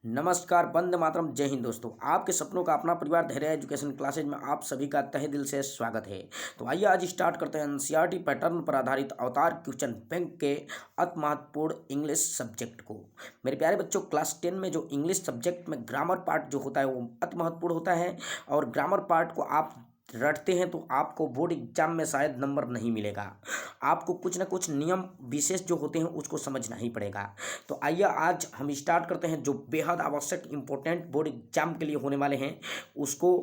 नमस्कार, वंदे मातरम, जय हिंद। दोस्तों, आपके सपनों का अपना परिवार धैर्य एजुकेशन क्लासेज में आप सभी का तहे दिल से स्वागत है। तो आइए आज स्टार्ट करते हैं एनसीईआरटी पैटर्न पर आधारित अवतार क्वेश्चन बैंक के अति महत्वपूर्ण इंग्लिश सब्जेक्ट को। मेरे प्यारे बच्चों, क्लास 10 में जो इंग्लिश सब्जेक्ट में ग्रामर पार्ट जो होता है वो अति महत्वपूर्ण होता है, और ग्रामर पार्ट को आप रटते हैं तो आपको बोर्ड एग्जाम में शायद नंबर नहीं मिलेगा। आपको कुछ ना कुछ नियम विशेष जो होते हैं उसको समझना ही पड़ेगा। तो आइए आज हम स्टार्ट करते हैं जो बेहद आवश्यक इंपॉर्टेंट बोर्ड एग्जाम के लिए होने वाले हैं उसको।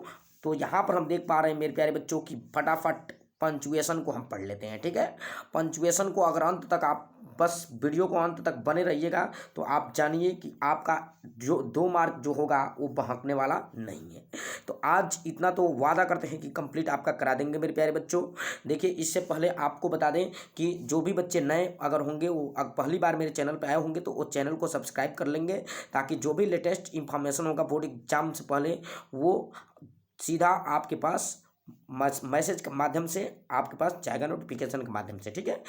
तो यहाँ पर हम देख पा रहे हैं मेरे प्यारे बच्चों की फटाफट पंचुएशन को हम पढ़ लेते हैं। ठीक है, पंचुएशन को अगर अंत तक आप बस वीडियो को अंत तक बने रहिएगा तो आप जानिए कि आपका जो 2 मार्क जो होगा वो बहकने वाला नहीं है। तो आज इतना तो वादा करते हैं कि कंप्लीट आपका करा देंगे मेरे प्यारे बच्चों। देखिए, इससे पहले आपको बता दें कि जो भी बच्चे नए अगर होंगे वो पहली बार मेरे चैनल पर आए होंगे तो वो चैनल को सब्सक्राइब कर लेंगे, ताकि जो भी लेटेस्ट इंफॉर्मेशन होगा बोर्ड एग्जाम से पहले वो सीधा आपके पास मैसेज के माध्यम से आपके पास जाएगा, नोटिफिकेशन के माध्यम से। ठीक है,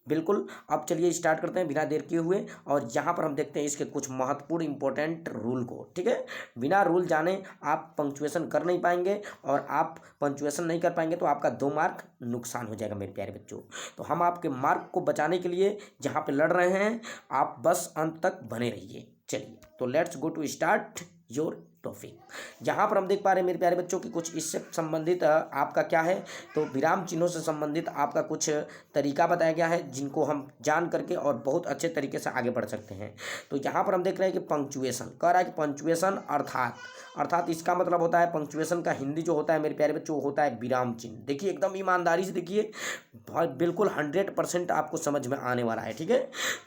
बिल्कुल। अब चलिए स्टार्ट करते हैं बिना देर किए हुए, और यहाँ पर हम देखते हैं इसके कुछ महत्वपूर्ण इंपॉर्टेंट रूल को। ठीक है, बिना रूल जाने आप पंक्चुएशन कर नहीं पाएंगे, और आप पंक्चुएशन नहीं कर पाएंगे तो आपका 2 मार्क नुकसान हो जाएगा मेरे प्यारे बच्चों। तो हम आपके मार्क को बचाने के लिए जहाँ पे लड़ रहे हैं, आप बस अंत तक बने रहिए। चलिए, तो let's go to start your topic. यहाँ पर हम देख पा रहे हैं मेरे प्यारे बच्चों की कुछ इससे संबंधित आपका क्या है, तो विराम चिन्हों से संबंधित आपका कुछ तरीका बताया गया है जिनको हम जान करके और बहुत अच्छे तरीके से आगे बढ़ सकते हैं। तो यहाँ पर हम देख रहे हैं कि पंक्चुएशन कह रहा है कि पंक्चुएशन अर्थात इसका मतलब होता है, पंक्चुएशन का हिंदी जो होता है मेरे प्यारे बच्चों होता है विराम चिन्ह। देखिए, एकदम ईमानदारी से देखिए, बिल्कुल 100% आपको समझ में आने वाला है। ठीक है,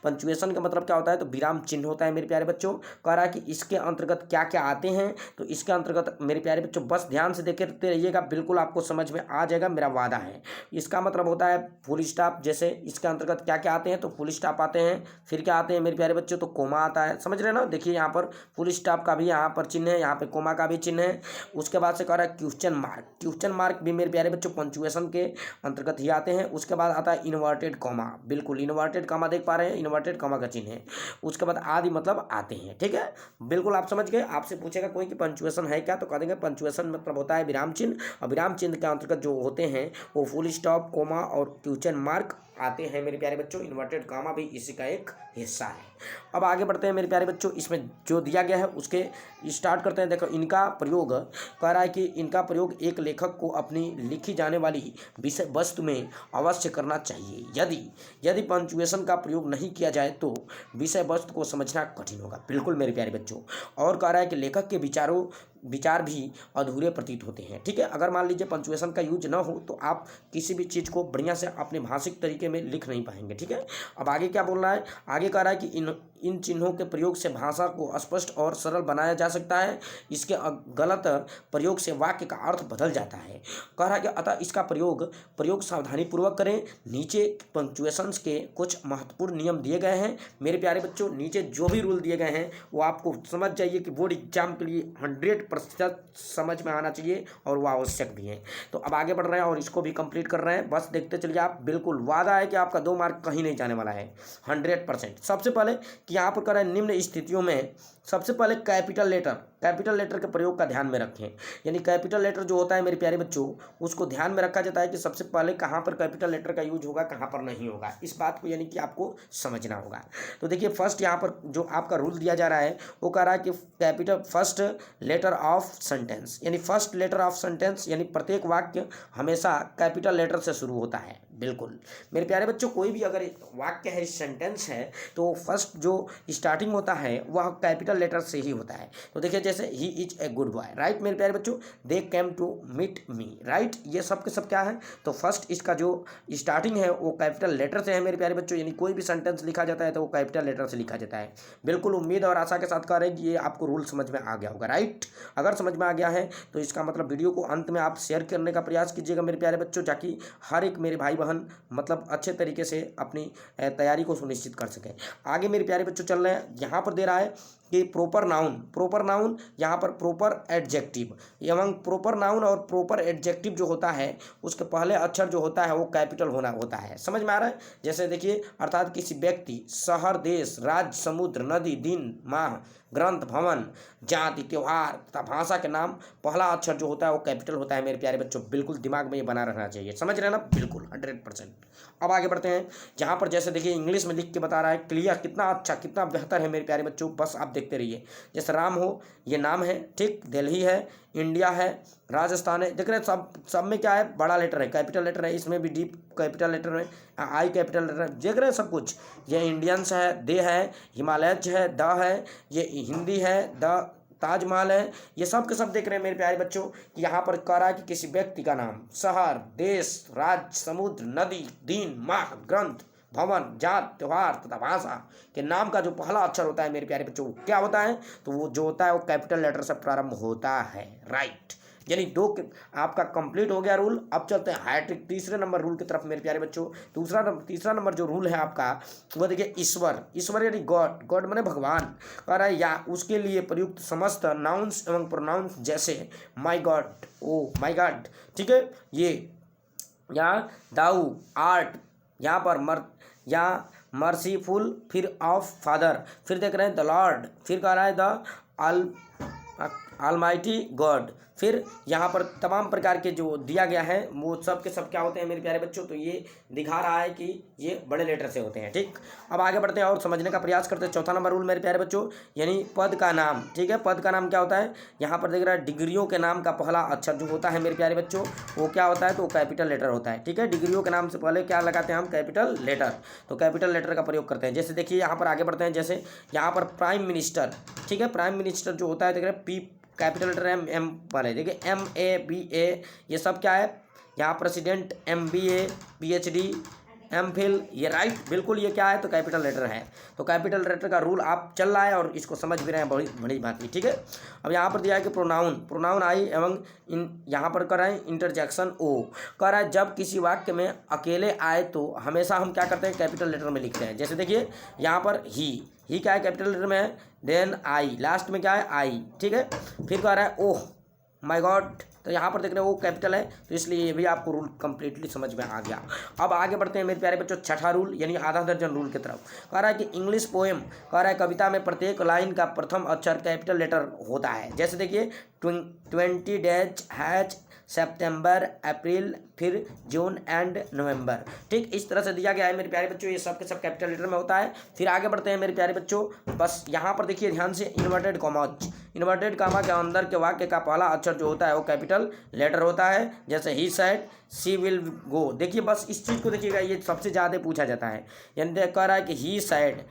पंक्चुएशन का मतलब क्या होता है, तो विराम चिन्ह होता है मेरे प्यारे बच्चों। कह रहा है कि इसके अंतर्गत क्या क्या आते हैं, तो इसके अंतर्गत मेरे प्यारे बच्चों बस ध्यान से देखते रहिएगा, बिल्कुल आपको समझ में आ जाएगा, मेरा वादा है। इसका मतलब होता है फुल स्टॉप। जैसे इसके अंतर्गत क्या क्या आते हैं, तो फुल स्टॉप आते हैं, फिर क्या आते हैं मेरे प्यारे बच्चों, तो कोमा आता है। समझ रहे हैं ना, देखिए यहाँ पर फुल स्टॉप का भी यहाँ पर चिन्ह है, यहाँ पे कोमा का भी चिन्ह है। उसके बाद से कह रहा है क्वेश्चन मार्क भी मेरे प्यारे बच्चों पंक्चुएशन के अंतर्गत ही आते हैं। उसके बाद आता है इन्वर्टेड कॉमा, बिल्कुल इन्वर्टेड कॉमा देख पा रहे हैं, इन्वर्टेड कॉमा का चिन्ह है। उसके बाद आदि मतलब आते हैं। ठीक है, बिल्कुल आप समझ गए। आपसे पूछेगा कोई कि पंक्चुएशन है क्या, तो कह देंगे पंक्चुएशन मतलब होता है विराम चिन्ह, और विराम चिन्ह के अंतर्गत जो होते हैं वो फुल स्टॉप, कोमा और क्वेश्चन मार्क आते हैं मेरे प्यारे बच्चों। इन्वर्टेड कॉमा भी इसी का एक हिस्सा है। अब आगे बढ़ते हैं मेरे प्यारे बच्चों, इसमें जो दिया गया है उसके स्टार्ट करते हैं। देखो, इनका प्रयोग कह रहा है कि इनका प्रयोग एक लेखक को अपनी लिखी जाने वाली विषय वस्तु में अवश्य करना चाहिए। यदि पंक्चुएशन का प्रयोग नहीं किया जाए तो विषय वस्तु को समझना कठिन होगा। बिल्कुल मेरे प्यारे बच्चों। और कह रहा है कि लेखक के विचार भी अधूरे प्रतीत होते हैं। ठीक है, अगर मान लीजिए पंक्चुएशन का यूज ना हो तो आप किसी भी चीज़ को बढ़िया से अपने भाषिक तरीके में लिख नहीं पाएंगे। ठीक है, अब आगे क्या बोल रहा है, आगे कह रहा है कि इन चिन्हों के प्रयोग से भाषा को स्पष्ट और सरल बनाया जा सकता है। इसके गलत प्रयोग से वाक्य का अर्थ बदल जाता है। कह रहा है कि अतः इसका प्रयोग सावधानी पूर्वक करें। नीचे पंक्चुएशंस के कुछ महत्वपूर्ण नियम दिए गए हैं मेरे प्यारे बच्चों। नीचे जो भी रूल दिए गए हैं वो आपको समझ जाइए कि बोर्ड एग्जाम के लिए 100% समझ में आना चाहिए, और वो आवश्यक भी है। तो अब आगे बढ़ रहे हैं और इसको भी कंप्लीट कर रहे हैं, बस देखते चलिए आप। बिल्कुल वादा है कि आपका 2 मार्क कहीं नहीं जाने वाला है, 100%। सबसे पहले कि यहाँ पर कर रहे हैं, निम्न स्थितियों में सबसे पहले कैपिटल लेटर के प्रयोग का ध्यान में रखें। यानी कैपिटल लेटर जो होता है मेरे प्यारे बच्चों, उसको ध्यान में रखा जाता है कि सबसे पहले कहाँ पर कैपिटल लेटर का यूज होगा, कहाँ पर नहीं होगा। इस बात को यानी कि आपको समझना होगा। तो देखिए, फर्स्ट यहाँ पर जो आपका रूल दिया जा रहा है वो कह रहा है कि capital first letter of sentence, यानी फर्स्ट लेटर ऑफ सेंटेंस, यानी प्रत्येक वाक्य हमेशा कैपिटल लेटर से शुरू होता है। बिल्कुल मेरे प्यारे बच्चों, कोई भी अगर वाक्य है, सेंटेंस है, तो फर्स्ट जो स्टार्टिंग होता है वह कैपिटल लेटर से ही होता है। तो देखिए, जैसे he is a good boy, right मेरे प्यारे बच्चों, they came to meet me, right, ये सब के सब क्या है, तो फर्स्ट इसका जो स्टार्टिंग है वो कैपिटल लेटर से है मेरे प्यारे बच्चों। यानी कोई भी सेंटेंस लिखा जाता है तो वो कैपिटल लेटर से लिखा जाता है। बिल्कुल उम्मीद और आशा के साथ कह रहे हैं कि ये आपको रूल समझ में आ गया होगा, राइट। अगर समझ में आ गया है तो इसका मतलब वीडियो को अंत में आप शेयर करने का प्रयास कीजिएगा मेरे प्यारे बच्चों, ताकि हर एक मेरे भाई बहन मतलब अच्छे तरीके से अपनी तैयारी को सुनिश्चित कर सकें। आगे मेरे प्यारे बच्चों चल रहे हैं, यहाँ पर दे रहा है कि प्रोपर नाउन यहाँ पर प्रोपर एडजेक्टिव एवं प्रोपर नाउन और प्रोपर एडजेक्टिव जो होता है उसके पहले अक्षर जो होता है वो कैपिटल होना होता है। समझ में आ रहा है? जैसे देखिए, अर्थात किसी व्यक्ति, शहर, देश, राज्य, समुद्र, नदी, दिन, माह, ग्रंथ, भवन, जाति, त्योहार तथा भाषा के नाम पहला अक्षर जो होता है वो कैपिटल होता है। मेरे प्यारे बच्चों, बिल्कुल दिमाग में ये बना रहना चाहिए। समझ रहे हैं ना? बिल्कुल 100%। अब आगे बढ़ते हैं, जहाँ पर जैसे देखिए इंग्लिश में लिख के बता रहा है, क्लियर, कितना अच्छा, कितना बेहतर है मेरे प्यारे बच्चों, बस आप देखते रहिए। जैसे राम हो, ये नाम है, ठीक, दिल्ली है, इंडिया है, राजस्थान है। देख रहे हैं सब में क्या है, बड़ा लेटर है, कैपिटल लेटर है, इसमें भी डीप कैपिटल लेटर है, आई कैपिटल लेटर है, देख रहे हैं सब कुछ। ये इंडियंस है, दे है, हिमालयज है, द है, ये हिंदी है, द ताजमहल है, ये सब के सब देख रहे हैं मेरे प्यारे बच्चों कि यहाँ पर कह रहा है कि किसी व्यक्ति का नाम, शहर, देश, राज्य, समुद्र, नदी, दिन, माह, ग्रंथ, भवन, जात, त्योहार तथा भाषा के नाम का जो पहला अक्षर होता है मेरे प्यारे बच्चों क्या होता है, तो वो जो होता है वो कैपिटल लेटर से प्रारंभ होता है। राइट, यानी आपका कंप्लीट हो गया रूल। अब चलते हैं हाइट्रिक तीसरे नंबर रूल की तरफ मेरे प्यारे बच्चों। तीसरा नंबर जो रूल है आपका वो देखिए, ईश्वर यानी गॉड माने भगवान, कह रहा है या उसके लिए प्रयुक्त समस्त नाउन्स एवं प्रोनाउंस जैसे माई गॉड, ओ माई गॉड, ठीक है, ये यहाँ दाऊ, आर्ट, यहाँ पर या मर्सीफुल, फिर ऑफ फादर, फिर देख रहे हैं द लॉर्ड, फिर कह रहा है द ऑलमाइटी गॉड, फिर यहाँ पर तमाम प्रकार के जो दिया गया है वो सब के सब क्या होते हैं मेरे प्यारे बच्चों, तो ये दिखा रहा है कि ये बड़े लेटर से होते हैं। ठीक, अब आगे बढ़ते हैं और समझने का प्रयास करते हैं। चौथा नंबर रूल मेरे प्यारे बच्चों, यानी पद का नाम। ठीक है, पद का नाम क्या होता है, यहाँ पर देख रहा है डिग्रियों के नाम का पहला अक्षर जो होता है मेरे प्यारे बच्चों वो क्या होता है, तो कैपिटल लेटर होता है। ठीक है, डिग्रियों के नाम से पहले क्या लगाते हैं हम, कैपिटल लेटर, तो कैपिटल लेटर का प्रयोग करते हैं। जैसे देखिए यहाँ पर आगे बढ़ते हैं, जैसे यहाँ पर प्राइम मिनिस्टर, ठीक है, प्राइम मिनिस्टर जो होता है देख रहे हैं पी कैपिटल लेटर एम पर है, देखिए MA BA ये सब क्या है, यहाँ प्रेसिडेंट MBA PhD MPhil, ये राइट, बिल्कुल ये क्या है, तो कैपिटल लेटर है। तो कैपिटल लेटर का रूल आप चल रहा है और इसको समझ भी रहे हैं बड़ी बड़ी बात की। ठीक है, अब यहाँ पर दिया है कि प्रोनाउन आई एवं यहाँ पर कर रहे हैं इंटरजेक्शन ओ, कह रहा है जब किसी वाक्य में अकेले आए तो हमेशा हम क्या करते हैं, कैपिटल लेटर में लिखते हैं। जैसे देखिए यहाँ पर ही क्या है, कैपिटल लेटर में है, देन आई, लास्ट में क्या है, आई। ठीक है, फिर कह रहा है ओह माय गॉड, तो यहाँ पर देख रहे हो वो कैपिटल है, तो इसलिए ये भी आपको रूल कंप्लीटली समझ में आ गया। अब आगे बढ़ते हैं मेरे प्यारे बच्चों, छठा रूल यानी आधा दर्जन रूल की तरफ। कह रहा है कि इंग्लिश पोएम, कह रहा है कविता में प्रत्येक लाइन का प्रथम अक्षर कैपिटल लेटर होता है। जैसे देखिए 20 डेज हैज सितंबर, अप्रैल, फिर जून एंड नवंबर। ठीक, इस तरह से दिया गया है मेरे प्यारे बच्चों, ये सब के सब कैपिटल लेटर में होता है। फिर आगे बढ़ते हैं मेरे प्यारे बच्चों, बस यहाँ पर देखिए ध्यान से, इन्वर्टेड कामा के अंदर के वाक्य का पहला अक्षर जो होता है वो कैपिटल लेटर होता है। जैसे he said she will go, देखिए बस इस चीज़ को देखिएगा, ये सबसे ज़्यादा पूछा जाता है। यानी कह रहा है कि ही सेड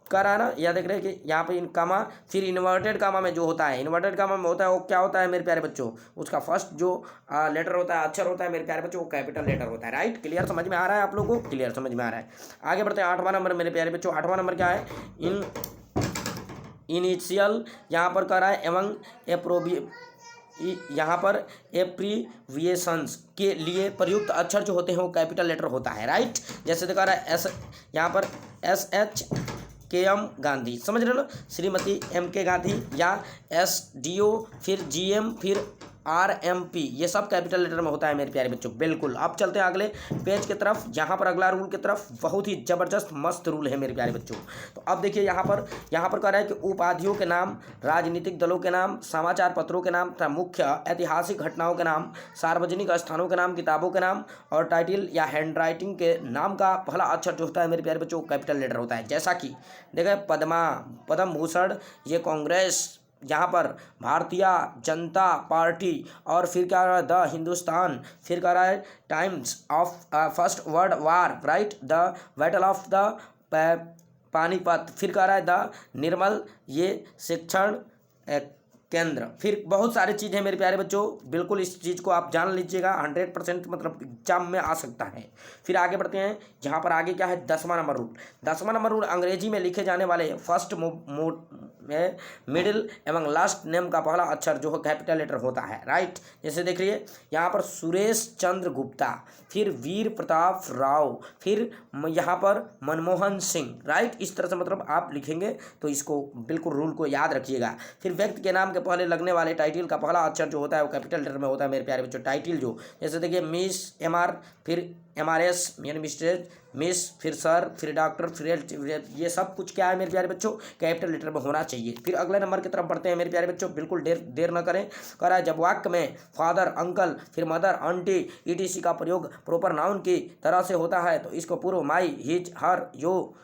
कर रहा है ना, या देख रहे हैं कि यहाँ पे इन कामा, फिर इन्वर्टेड कामा में जो होता है, इन्वर्टेड कामा में होता है वो क्या होता है मेरे प्यारे बच्चों, उसका फर्स्ट जो लेटर होता है, अक्षर होता है मेरे प्यारे बच्चों, वो कैपिटल लेटर होता है। राइट, क्लियर समझ में आ रहा है आप लोगों को, क्लियर समझ में आ रहा है। आगे बढ़ते हैं, आठवां नंबर मेरे प्यारे बच्चों, आठवां नंबर क्या है, इनिशियल, यहाँ पर कह रहा है एवं यहाँ पर एप्रीविएशंस के लिए प्रयुक्त अक्षर जो होते हैं वो कैपिटल लेटर होता है। राइट, जैसे दिखा रहा है यहाँ पर SHKM गांधी, समझ रहे हो ना, श्रीमती MK गांधी, या SDO, फिर GM, फिर RMP, ये सब कैपिटल लेटर में होता है मेरे प्यारे बच्चों। बिल्कुल, अब चलते हैं अगले पेज की तरफ, यहाँ पर अगला रूल की तरफ, बहुत ही जबरदस्त मस्त रूल है मेरे प्यारे बच्चों। तो अब देखिए यहाँ पर कह रहा है कि उपाधियों के नाम, राजनीतिक दलों के नाम, समाचार पत्रों के नाम तथा मुख्य ऐतिहासिक घटनाओं के नाम, सार्वजनिक स्थानों के नाम, किताबों के नाम और टाइटल या हैंड राइटिंग के नाम का पहला अक्षर जो होता है मेरे प्यारे बच्चों कैपिटल लेटर होता है। जैसा कि देखें पद्म भूषण, ये कांग्रेस, यहाँ पर भारतीय जनता पार्टी, और फिर क्या रहा है द हिंदुस्तान, फिर कह रहा है times of first world war, right, the battle of the Panipat, फिर कह रहा है द निर्मल, ये शिक्षण केंद्र। फिर बहुत सारी चीज़ है मेरे प्यारे बच्चों, बिल्कुल इस चीज़ को आप जान लीजिएगा, 100% मतलब एग्जाम में आ सकता है। फिर आगे बढ़ते हैं, यहाँ पर आगे क्या है, 10वां नंबर रूल। 10वां नंबर रूल, अंग्रेजी में लिखे जाने वाले फर्स्ट में मिडिल एवं लास्ट नेम का पहला अक्षर जो है कैपिटल लेटर होता है, राइट। जैसे देख लीजिए यहाँ पर सुरेश चंद्र गुप्ता, फिर वीर प्रताप राव, फिर यहाँ पर मनमोहन सिंह, राइट। इस तरह से मतलब आप लिखेंगे तो इसको बिल्कुल रूल को याद रखिएगा। फिर व्यक्ति के नाम के पहले लगने वाले टाइटल का पहला अक्षर जो होता है वो कैपिटल लेटर में होता है मेरे प्यारे बच्चों। टाइटल जो, जैसे देखिए मिस MR, फिर MRS यानी मिस्टर, मिस, फिर सर, फिर डॉक्टर, फिर ये सब कुछ क्या है मेरे प्यारे बच्चों, कैपिटल लेटर में होना चाहिए। फिर अगले नंबर की तरफ बढ़ते हैं मेरे प्यारे बच्चों, बिल्कुल देर न करें। कह रहा है जब वाक्य में फादर, अंकल, फिर मदर, आंटी, ETC का प्रयोग प्रोपर नाउन की तरह से होता है तो इसको पूर्व माई, हिज, हर, यो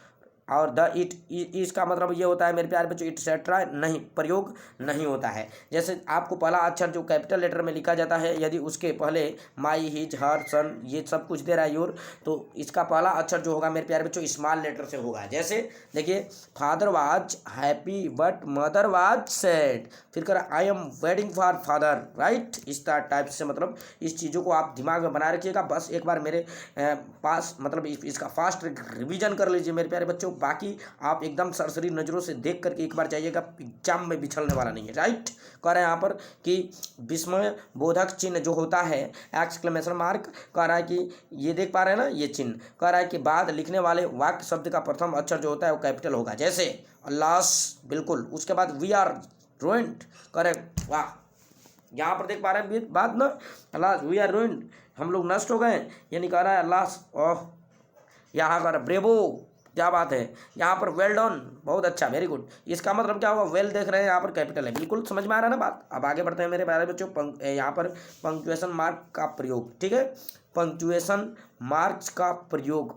और द, इट, इसका मतलब ये होता है मेरे प्यारे बच्चों इटसेट्रा नहीं, प्रयोग नहीं होता है। जैसे आपको पहला अक्षर जो कैपिटल लेटर में लिखा जाता है, यदि उसके पहले माई, हिज, हर, सन ये सब कुछ दे रहा है योर, तो इसका पहला अक्षर जो होगा मेरे प्यारे बच्चों स्मॉल लेटर से होगा। जैसे देखिए father was happy but mother was sad, फिर कर I am waiting for father, right. इस टाइप से मतलब इस चीज़ों को आप दिमाग में बना रखिएगा। बस एक बार मेरे पास मतलब इसका फास्ट रिवीजन कर लीजिए मेरे प्यारे बच्चों, बाकी आप एकदम सरसरी नज़रों से देख करके एक बार जाइएगा, एग्जाम में बिछलने वाला नहीं है, राइट। कह रहे हैं यहाँ पर कि विस्मय बोधक चिन्ह जो होता है एक्सक्लेमेशन मार्क, कह रहा है कि ये देख पा रहे हैं ना ये चिन्ह, कह रहा है कि बाद लिखने वाले वाक्य शब्द का प्रथम अक्षर जो होता है वो कैपिटल होगा। जैसे अल्लास, बिल्कुल, उसके बाद वी आर रुइंड, करेक्ट, वाह। यहाँ पर देख पा रहे हैं बात ना, अल्लाह वी आर रुइंड, हम लोग नष्ट हो गए, यानी कह रहा है अल्लाह ओह। यहाँ कर ब्रेवो, क्या बात है। यहाँ पर वेल डन, बहुत अच्छा, वेरी गुड, इसका मतलब क्या हुआ, वेल देख रहे हैं, यहाँ पर कैपिटल है, बिल्कुल समझ में आ रहा है ना बात। अब आगे बढ़ते हैं मेरे प्यारे बच्चों, यहाँ पर पंक्चुएशन मार्क का प्रयोग, ठीक है, पंक्चुएशन मार्क्स का प्रयोग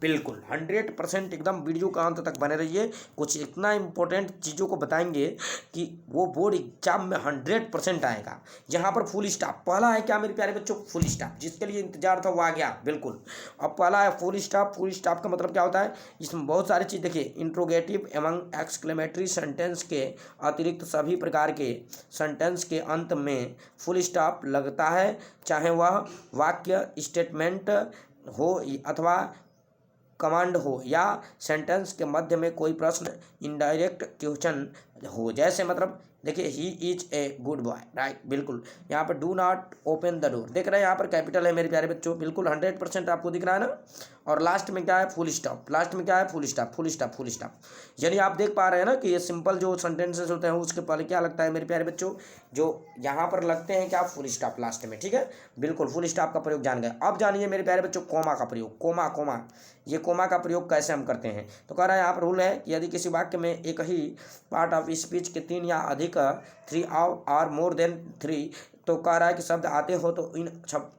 बिल्कुल 100% एकदम वीडियो का अंत तक बने रहिए। कुछ इतना इंपॉर्टेंट चीज़ों को बताएंगे कि वो बोर्ड एग्जाम में 100% आएगा। जहाँ पर फुल स्टॉप, पहला है क्या मेरे प्यारे बच्चों, फुल स्टॉप, जिसके लिए इंतजार था वो आ गया, बिल्कुल। अब पहला है फुल स्टॉप। फुल स्टॉप का मतलब क्या होता है, इसमें बहुत सारी चीज़ देखिए, इंट्रोगेटिव एवं एक्सक्लेमेटरी सेंटेंस के अतिरिक्त सभी प्रकार के सेंटेंस के अंत में फुल स्टॉप लगता है, चाहे वह वाक्य, स्टेटमेंट हो अथवा कमांड हो या सेंटेंस के मध्य में कोई प्रश्न, इनडायरेक्ट क्वेश्चन हो। जैसे मतलब देखिए ही is a good boy, right, बिल्कुल। यहाँ पर do not open the door, देख रहे हैं यहाँ पर कैपिटल है मेरे प्यारे बच्चों, बिल्कुल 100% आपको दिख रहा है ना। और लास्ट में क्या है, फुल स्टॉप, लास्ट में क्या है, full stop, full stop, full stop. यानी आप देख पा रहे हैं ना कि ये सिंपल जो सेंटेंसेस होते हैं उसके पहले क्या लगता है मेरे प्यारे बच्चों, जो यहाँ पर लगते हैं क्या, फुल स्टॉप लास्ट में, ठीक है, बिल्कुल फुल स्टॉप का प्रयोग जान गए। अब जानिए मेरे प्यारे बच्चों कोमा का प्रयोग, कोमा, ये कोमा का प्रयोग कैसे हम करते हैं। तो कह रहा है यहाँ पर रूल है कि यदि किसी वाक्य में एक ही पार्ट ऑफ स्पीच के 3 या अधिक 3 और मोर देन 3, तो कह रहा है कि शब्द आते हो तो इन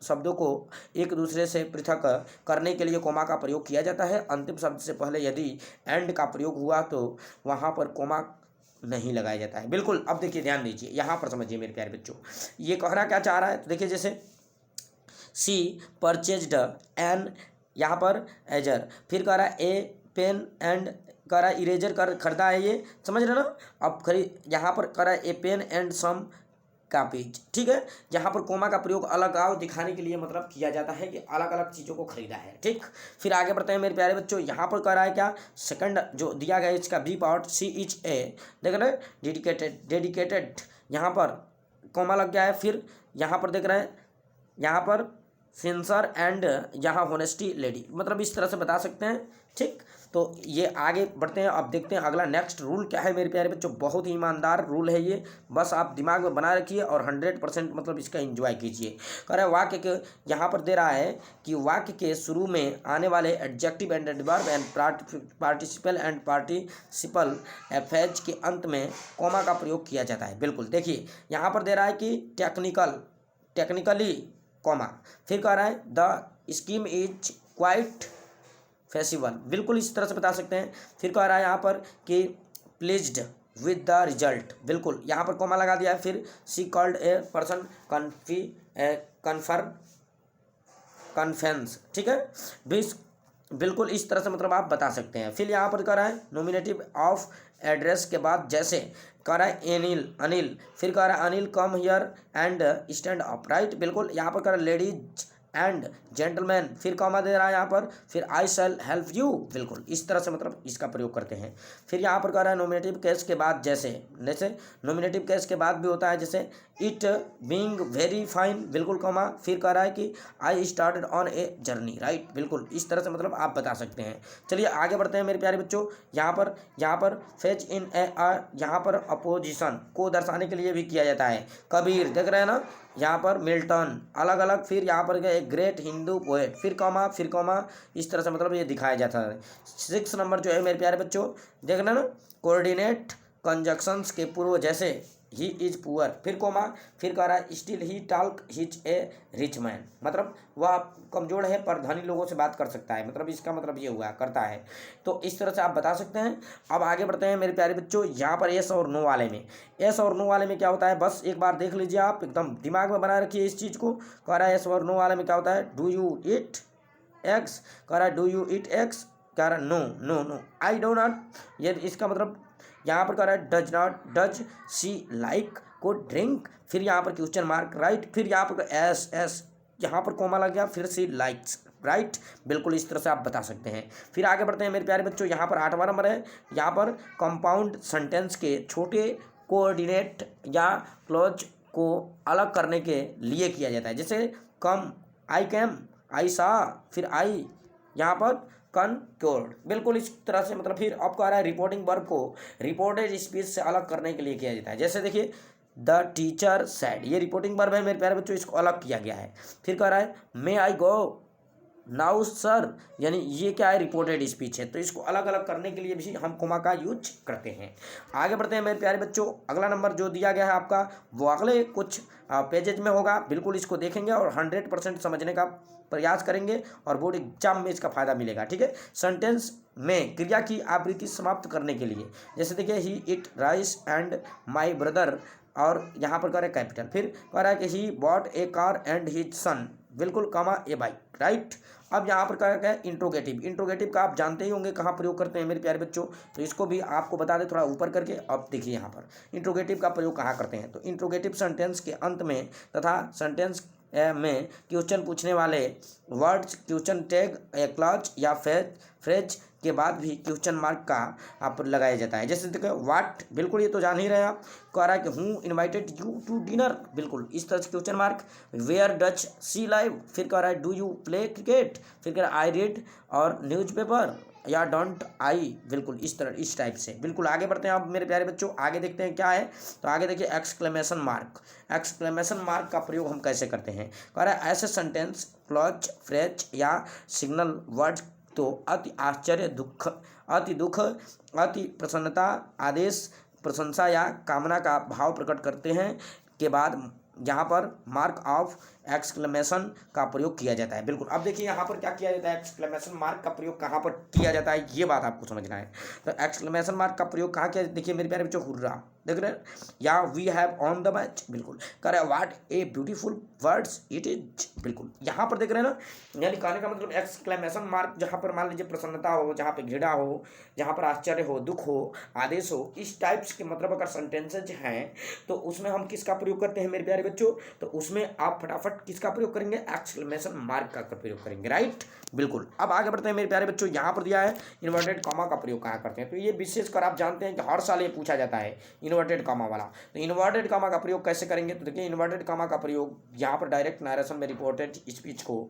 शब्दों को एक दूसरे से पृथक करने के लिए कोमा का प्रयोग किया जाता है। अंतिम शब्द से पहले यदि एंड का प्रयोग हुआ तो वहाँ पर कोमा नहीं लगाया जाता है, बिल्कुल। अब देखिए ध्यान दीजिए, यहाँ पर समझिए मेरे प्यारे बच्चों, ये कहना क्या चाह रहा है, तो देखिए जैसे सी परचेज्ड एन, यहाँ पर एजर, फिर कह रहा है ए पेन एंड, कह रहा है इरेजर कर खरीदा है, ये समझ रहे ना। अब यहाँ पर कह रहा है ए पेन एंड सम कॉपीज, ठीक है। यहाँ पर कोमा का प्रयोग अलगाव दिखाने के लिए मतलब किया जाता है कि अलग अलग चीज़ों को खरीदा है, ठीक। फिर आगे बढ़ते हैं मेरे प्यारे बच्चों, यहाँ पर कह रहा है क्या, सेकंड जो दिया गया है इसका बी पार्ट सी इच ए, देख रहे हैं डेडिकेटेड, यहाँ पर कोमा लग गया है। फिर यहाँ पर देख रहे हैं, यहाँ पर सिंसर एंड, यहाँ होनेस्टी लेडी, मतलब इस तरह से बता सकते हैं, ठीक। तो ये आगे बढ़ते हैं, अब देखते हैं अगला नेक्स्ट रूल क्या है मेरे प्यारे बच्चों। बहुत ही ईमानदार रूल है ये, बस आप दिमाग में बना रखिए और 100% मतलब इसका एंजॉय कीजिए। कह रहा है वाक्य के, यहाँ पर दे रहा है कि वाक्य के शुरू में आने वाले adjective and adverb and participle and participle phrase के अंत में कॉमा का प्रयोग किया जाता है, बिल्कुल। देखिए यहाँ पर दे रहा है कि टेक्निकली कॉमा, फिर कह रहा है the scheme is quite feasible, बिल्कुल इस तरह से बता सकते हैं। फिर कह रहा है यहाँ पर कि प्लीज्ड विद द रिजल्ट, बिल्कुल यहाँ पर कॉमा लगा दिया है। फिर she called a person confess, ठीक है। बिल्कुल इस तरह से मतलब आप बता सकते हैं। फिर यहाँ पर कह रहा है नॉमिनेटिव ऑफ एड्रेस के बाद जैसे कह रहा है अनिल अनिल, फिर कह रहा है Anil come here and stand up, right. बिल्कुल यहाँ पर कह रहा है लेडीज एंड जेंटलमैन, फिर कॉमा दे रहा है यहाँ पर, फिर आई शैल हेल्प यू, बिल्कुल इस तरह से मतलब इसका प्रयोग करते हैं। फिर यहाँ पर कह रहा है नॉमिनेटिव केस के बाद जैसे जैसे नॉमिनेटिव केस के बाद भी होता है जैसे इट बीइंग वेरी फाइन, बिल्कुल कॉमा, फिर कह रहा है कि I started on a journey, right. बिल्कुल इस तरह से मतलब आप बता सकते हैं। चलिए आगे बढ़ते हैं मेरे प्यारे बच्चों। यहाँ पर फेच इन ए यहाँ पर अपोजिशन को दर्शाने के लिए भी किया जाता है। कबीर देख रहे हैं ना, यहाँ पर मिल्टन अलग अलग, फिर यहाँ पर एक ग्रेट हिंदू पोएट, फिर कॉमा, इस तरह से मतलब ये दिखाया जाता है। 6 नंबर जो है मेरे प्यारे बच्चों, देख रहे ना, कोऑर्डिनेट कंजक्शंस के पूर्व जैसे ही इज पुअर, फिर कोमा, फिर कह रहा है still he talk his A rich man, मतलब वह कमजोर है पर धनी लोगों से बात कर सकता है, मतलब इसका मतलब ये हुआ करता है। तो इस तरह से आप बता सकते हैं। अब आगे बढ़ते हैं मेरे प्यारे बच्चों। यहाँ पर यस और नो वाले में, यस और नो वाले में क्या होता है बस एक बार देख लीजिए, आप एकदम दिमाग में बना रखिए इस चीज़ को। कह रहा है यस और नो वाले में क्या होता है, डू यू ईट एग्स, कह रहा है डू यू ईट एग्स, कह रहा है no no no I do not, ये इसका मतलब यहाँ पर कह रहा है डज सी लाइक को ड्रिंक, फिर यहाँ पर क्वेश्चन मार्क, राइट। फिर यहाँ पर एस एस, यहाँ पर कोमा लग गया, फिर सी लाइक्स, राइट। बिल्कुल इस तरह से आप बता सकते हैं। फिर आगे बढ़ते हैं मेरे प्यारे बच्चों। यहाँ पर 8वां नंबर है, यहाँ पर कंपाउंड सेंटेंस के छोटे कोऑर्डिनेट या क्लॉज को अलग करने के लिए किया जाता है। जैसे कम, आई कैम, आई सा, फिर आई यहाँ पर कनक्योर्ड, बिल्कुल इस तरह से मतलब। फिर अब कह रहा है रिपोर्टिंग वर्ब को रिपोर्टेड स्पीच से अलग करने के लिए किया जाता है। जैसे देखिए द टीचर सेड, ये रिपोर्टिंग वर्ब है मेरे प्यारे बच्चों, इसको अलग किया गया है। फिर कह रहा है मे आई गो नाउ सर, यानी ये क्या है, रिपोर्टेड स्पीच है, तो इसको अलग अलग करने के लिए भी हम कोमा का यूज करते हैं। आगे बढ़ते हैं मेरे प्यारे बच्चों। अगला नंबर जो दिया गया है आपका वो अगले कुछ पेजेज में होगा, बिल्कुल इसको देखेंगे और 100% समझने का प्रयास करेंगे और बोर्ड एग्जाम में इसका फायदा मिलेगा, ठीक है। सेंटेंस में क्रिया की आवृत्ति समाप्त करने के लिए, जैसे देखिए he eat rice and my brother, और यहाँ पर करें कैपिटल, फिर कह रहा है कि he bought A car and his son, बिल्कुल कमा ए बाइक, राइट। अब यहाँ पर क्या है इंट्रोगेटिव, इंट्रोगेटिव का आप जानते ही होंगे कहाँ प्रयोग करते हैं मेरे प्यारे बच्चों, तो इसको भी आपको बता दें थोड़ा ऊपर करके। अब देखिए यहाँ पर इंट्रोगेटिव का प्रयोग कहाँ करते हैं, तो इंट्रोगेटिव सेंटेंस के अंत में तथा सेंटेंस में क्वेश्चन पूछने वाले वर्ड्स, क्वेश्चन टैग, क्लॉज या फ्रेज के बाद भी क्वेश्चन मार्क का आप लगाया जाता है। जैसे देखो व्हाट, बिल्कुल ये तो जान ही रहे आप। कह रहा है कि हूँ इनवाइटेड यू टू डिनर, बिल्कुल इस तरह से question mark. Where does she live, फिर कह रहा है डू यू प्ले क्रिकेट, फिर कह रहा है आई रीड और न्यूज़पेपर या डोंट आई, बिल्कुल इस तरह इस टाइप से। बिल्कुल आगे बढ़ते हैं आप मेरे प्यारे बच्चों, आगे देखते हैं क्या है। तो आगे देखिए एक्सक्लेमेशन मार्क, एक्सक्लेमेशन मार्क का प्रयोग हम कैसे करते हैं। कह रहा है ऐसे सेंटेंस, क्लॉज, फ्रेज या सिग्नल वर्ड तो अति आश्चर्य, दुख, अति प्रसन्नता, आदेश, प्रशंसा या कामना का भाव प्रकट करते हैं के बाद यहाँ पर मार्क ऑफ एक्सक्लेमेशन का प्रयोग किया जाता है। बिल्कुल अब देखिए यहाँ पर क्या किया जाता है, एक्सक्लेमेशन मार्क का प्रयोग कहाँ पर किया जाता है, ये बात आपको समझना है। तो एक्सक्लेमेशन मार्क का प्रयोग कहाँ किया, देखिए मेरे प्यारे बच्चों हुर्रा, देख रहे हैं, या we have on the match, बिल्कुल कह रहे हैं what a beautiful words it is, बिल्कुल यहाँ पर देख रहे हैं ना, यानी कहने का मतलब एक्सक्लेमेशन मार्क जहाँ पर मान लीजिए प्रसन्नता हो, जहाँ पर घृणा हो, जहाँ पर आश्चर्य हो, दुख हो, आदेश हो, इस टाइप्स के मतलब अगर सेंटेंसेज हैं तो उसमें हम किसका प्रयोग करते हैं मेरे प्यारे बच्चों, तो उसमें आप फटाफट किसका प्रयोग करेंगे, एक्सक्लेमेशन मार्क का प्रयोग करेंगे, राइट। बिल्कुल अब आगे बढ़ते हैं मेरे प्यारे बच्चों। यहाँ पर दिया है इन्वर्टेड कॉमा का प्रयोग कहाँ करते हैं, तो ये विशेषकर आप जानते हैं कि हर साल ये पूछा जाता है इन्वर्टेड कॉमा वाला। तो इन्वर्टेड कॉमा का प्रयोग कैसे करेंगे, तो देखिए इन्वर्टेड कॉमा का प्रयोग यहाँ पर डायरेक्ट नरेशन में रिपोर्टेड स्पीच को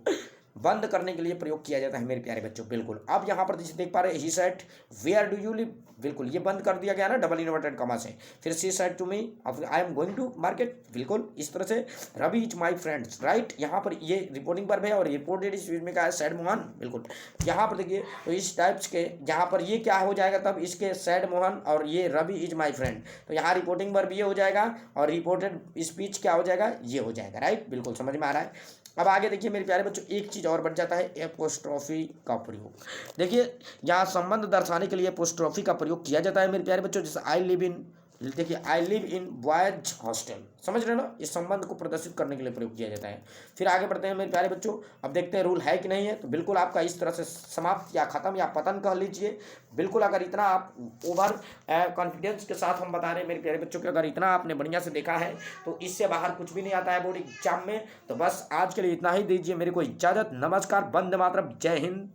बंद करने के लिए प्रयोग किया जाता है मेरे प्यारे बच्चों। बिल्कुल अब यहाँ पर जैसे देख पा रहे he said where do you live, बिल्कुल ये बंद कर दिया गया ना डबल इन्वर्टेड कॉमा से। फिर she said to me I am going to market, बिल्कुल इस तरह से Ravi is my friends, right. यहाँ पर ये रिपोर्टिंग वर्ब है और रिपोर्टेड स्पीच में क्या है, सैड मोहन, बिल्कुल यहाँ पर देखिए तो इस टाइप्स के यहाँ पर ये क्या हो जाएगा, तब इसके सैड मोहन और ये रवि इज माई फ्रेंड, तो यहाँ रिपोर्टिंग वर्ब ये हो जाएगा और रिपोर्टेड स्पीच क्या हो जाएगा, ये हो जाएगा, राइट। बिल्कुल समझ में आ रहा है। अब आगे देखिए मेरे प्यारे बच्चों एक चीज़ और बन जाता है एपोस्ट्रोफी का प्रयोग। देखिए यहाँ संबंध दर्शाने के लिए एपोस्ट्रोफी का प्रयोग किया जाता है मेरे प्यारे बच्चों, जैसे आई लिव इन देखिए I live in boys hostel, समझ रहे हो ना, इस संबंध को प्रदर्शित करने के लिए प्रयोग किया जाता है। फिर आगे बढ़ते हैं मेरे प्यारे बच्चों, अब देखते हैं रूल है कि नहीं है। तो बिल्कुल आपका इस तरह से समाप्त या खत्म या पतन कह लीजिए। बिल्कुल अगर इतना आप ओवर कॉन्फिडेंस के साथ हम बता रहे हैं मेरे प्यारे बच्चों कि अगर इतना आपने बढ़िया से देखा है तो इससे बाहर कुछ भी नहीं आता है बोर्ड एग्जाम में। तो बस आज के लिए इतना ही, दीजिए मेरे को इजाजत। नमस्कार, वंदे मातरम, जय हिंद।